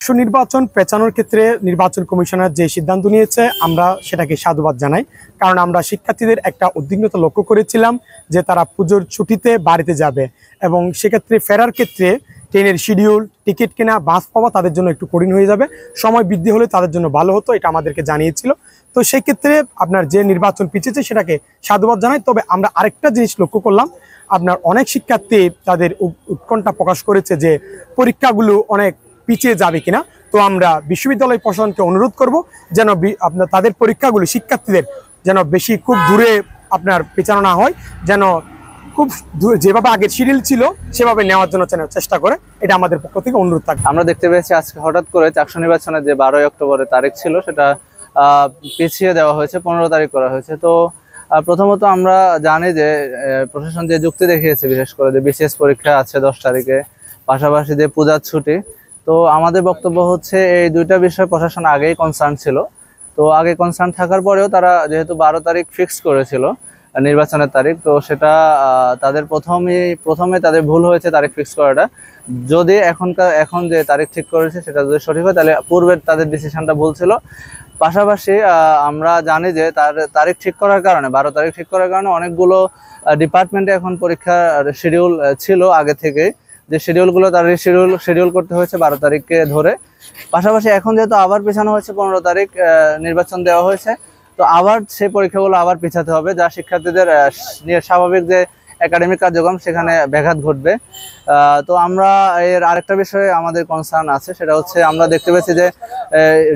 সুনির্বাচন পেছানোর ক্ষেত্রে নির্বাচন কমিশনার যে সিদ্ধান্ত নিয়েছে আমরা সেটাকে সাধুবাদ জানাই। কারণ আমরা শিক্ষার্থীদের একটা উদ্বিগ্নতা লক্ষ্য করেছিলাম যে তারা পুজোর ছুটিতে বাড়িতে যাবে এবং সেক্ষেত্রে ফেরার ক্ষেত্রে ট্রেনের শিডিউল, টিকিট কেনা, বাস পাওয়া তাদের জন্য একটু কঠিন হয়ে যাবে। সময় বৃদ্ধি হলে তাদের জন্য ভালো হতো, এটা আমাদেরকে জানিয়েছিল। তো সেই ক্ষেত্রে আপনার যে নির্বাচন পিছিয়েছে সেটাকে সাধুবাদ জানাই। তবে আমরা আরেকটা জিনিস লক্ষ্য করলাম, আপনার অনেক শিক্ষার্থী তাদের উৎকণ্ঠা প্রকাশ করেছে যে পরীক্ষাগুলো অনেক পিছিয়ে যাবে কিনা। তো আমরা বিশ্ববিদ্যালয় প্রশাসনকে অনুরোধ করব যেন আপনার তাদের পরীক্ষাগুলো শিক্ষার্থীদের যেন বেশি খুব দূরে আপনার পেছানো না হয়, যেন খুব যেভাবে আগের শিডিউল ছিল সেভাবে নেওয়ার জন্য চেষ্টা করে, এটা আমাদের পক্ষ থেকে অনুরোধ থাকবে। আমরা দেখতে পেয়েছি আজকে হঠাৎ করে চাকসু নির্বাচনের যে 12ই অক্টোবরের তারিখ ছিল সেটা পিছিয়ে দেওয়া হয়েছে, 15 তারিখ করা হয়েছে। তো প্রথমত আমরা জানি যে প্রশাসন যে যুক্তি দেখিয়েছে, বিশেষ করে যে বিসিএস পরীক্ষা আছে 10 তারিখে, পাশাপাশি যে পূজার ছুটি। তো আমাদের বক্তব্য হচ্ছে এই দুইটা বিষয় প্রশাসন আগেই কনসার্ন ছিল। তো আগে কনসার্ন থাকার পরেও তারা যেহেতু 12 তারিখ ফিক্স করেছিল নির্বাচনের তারিখ, তো সেটা তাদের প্রথমে তাদের ভুল হয়েছে তারিখ ফিক্স করাটা। যদি এখন যে তারিখ ঠিক করেছে সেটা যদি সঠিক হয় তাহলে পূর্বের তাদের ডিসিশনটা ভুল ছিল। পাশাপাশি আমরা জানি যে তারিখ ঠিক করার কারণে 12 তারিখ ঠিক করার কারণে অনেকগুলো ডিপার্টমেন্টে এখন পরীক্ষার শিডিউল ছিল আগে থেকে, যে শিডিউলগুলো তার শিডিউল করতে হয়েছে 12 তারিখকে ধরে। পাশাপাশি এখন যেহেতু আবার পেছানো হয়েছে, 15 তারিখ নির্বাচন দেওয়া হয়েছে, তো আবার সেই পরীক্ষাগুলো আবার পিছাতে হবে, যা শিক্ষার্থীদের স্বাভাবিক যে একাডেমিক কার্যক্রম সেখানে ব্যাঘাত ঘটবে। তো আমরা এর আরেকটা বিষয়ে আমাদের কনসার্ন আছে, সেটা হচ্ছে আমরা দেখতে পেয়েছি যে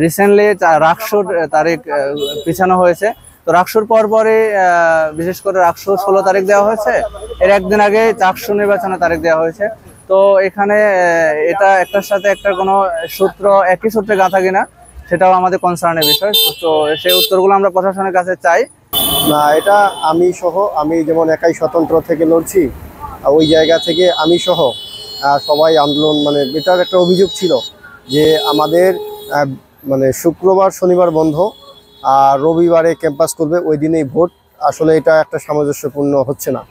রিসেন্টলি রাকসুর তারিখ পিছানো হয়েছে। তো রাকসুর পরপরই বিশেষ করে রাকসু 16 তারিখ দেওয়া হয়েছে, এর একদিন আগে চাকসু নির্বাচনের তারিখ দেওয়া হয়েছে। তো এখানে এটা একটার সাথে একটা কোনো সূত্র একই সূত্রে গাঁথা কিনা সেটাও আমাদের কনসার্নের বিষয়। তো সেই উত্তরগুলো আমরা প্রশাসনের কাছে চাই। না, এটা আমি যেমন একাই স্বতন্ত্র থেকে লড়ছি, ওই জায়গা থেকে আমি সহ সবাই আন্দোলন, মানে এটার একটা অভিযোগ ছিল যে আমাদের শুক্রবার শনিবার বন্ধ আর রবিবারে ক্যাম্পাস করবে, ওই দিনেই ভোট। আসলে এটা একটা সামঞ্জস্যপূর্ণ হচ্ছে না।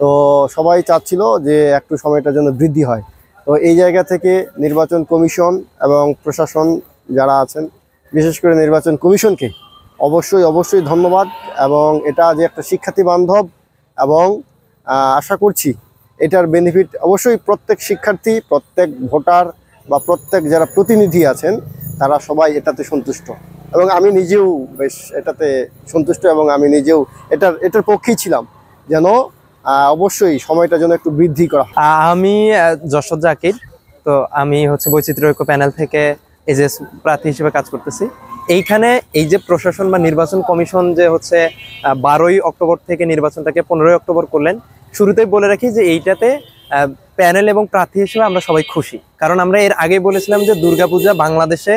তো সবাই চাচ্ছিল যে একটু সময়টার জন্য বৃদ্ধি হয়। তো এই জায়গা থেকে নির্বাচন কমিশন এবং প্রশাসন যারা আছেন, বিশেষ করে নির্বাচন কমিশনকে অবশ্যই ধন্যবাদ। এবং এটা যে একটা শিক্ষার্থী বান্ধব, এবং আশা করছি এটার বেনিফিট অবশ্যই প্রত্যেক শিক্ষার্থী, প্রত্যেক ভোটার বা প্রত্যেক যারা প্রতিনিধি আছেন তারা সবাই এটাতে সন্তুষ্ট, এবং আমি নিজেও বেশ এটাতে সন্তুষ্ট, এবং আমি নিজেও এটার পক্ষেই ছিলাম যেন অবশ্যই সময়টা যেন একটু বৃদ্ধি করা। আমি যশোর জাকির। তো আমি বৈচিত্র্য ঐক্য প্যানেল থেকে এজেস প্রার্থী হিসেবে কাজ করতেছি। এইখানে এই যে প্রশাসন বা নির্বাচন কমিশন যে 12ই অক্টোবর থেকে নির্বাচনটাকে 15ই অক্টোবর করলেন, শুরুতেই বলে রাখি যে এইটাতে প্যানেল এবং প্রার্থী হিসেবে আমরা সবাই খুশি। কারণ আমরা এর আগেই বলেছিলাম যে দুর্গাপূজা বাংলাদেশে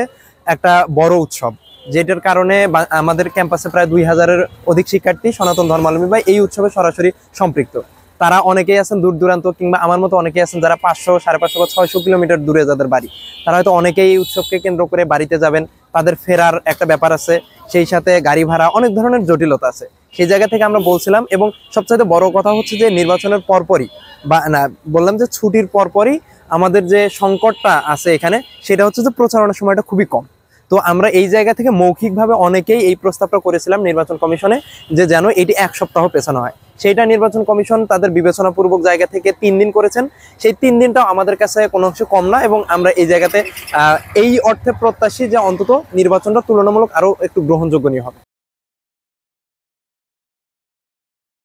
একটা বড় উৎসব, যেটার কারণে আমাদের ক্যাম্পাসে প্রায় 2000-এর অধিক শিক্ষার্থী সনাতন ধর্মাবলম্বী বা এই উৎসবে সরাসরি সম্পৃক্ত। তারা অনেকেই আছেন দূর দূরান্ত, কিংবা আমার মতো অনেকেই আছেন যারা 500, 550 বা 600 কিলোমিটার দূরে যাদের বাড়ি, তারা হয়তো অনেকেই এই উৎসবকে কেন্দ্র করে বাড়িতে যাবেন, তাদের ফেরার একটা ব্যাপার আছে, সেই সাথে গাড়ি ভাড়া, অনেক ধরনের জটিলতা আছে। সেই জায়গা থেকে আমরা বলছিলাম, এবং সবচাইতে বড় কথা হচ্ছে যে নির্বাচনের পরপরই বা না বললাম যে ছুটির পরপরই আমাদের যে সংকটটা আছে এখানে, সেটা হচ্ছে যে প্রচারণার সময়টা খুবই কম। তো আমরা এই জায়গা থেকে মৌখিকভাবে অনেকেই এই প্রস্তাবটা করেছিলাম নির্বাচন কমিশনে যে যেন এটি 1 সপ্তাহ পেছানো হয়। সেইটা নির্বাচন কমিশন তাদের বিবেচনাপূর্বক জায়গা থেকে 3 দিন করেছেন। সেই 3 দিনটাও আমাদের কাছে কোনো অংশে কম না, এবং আমরা এই জায়গাতে এই অর্থে প্রত্যাশী যে অন্তত নির্বাচনটা তুলনামূলক আরো একটু গ্রহণযোগ্য হবে।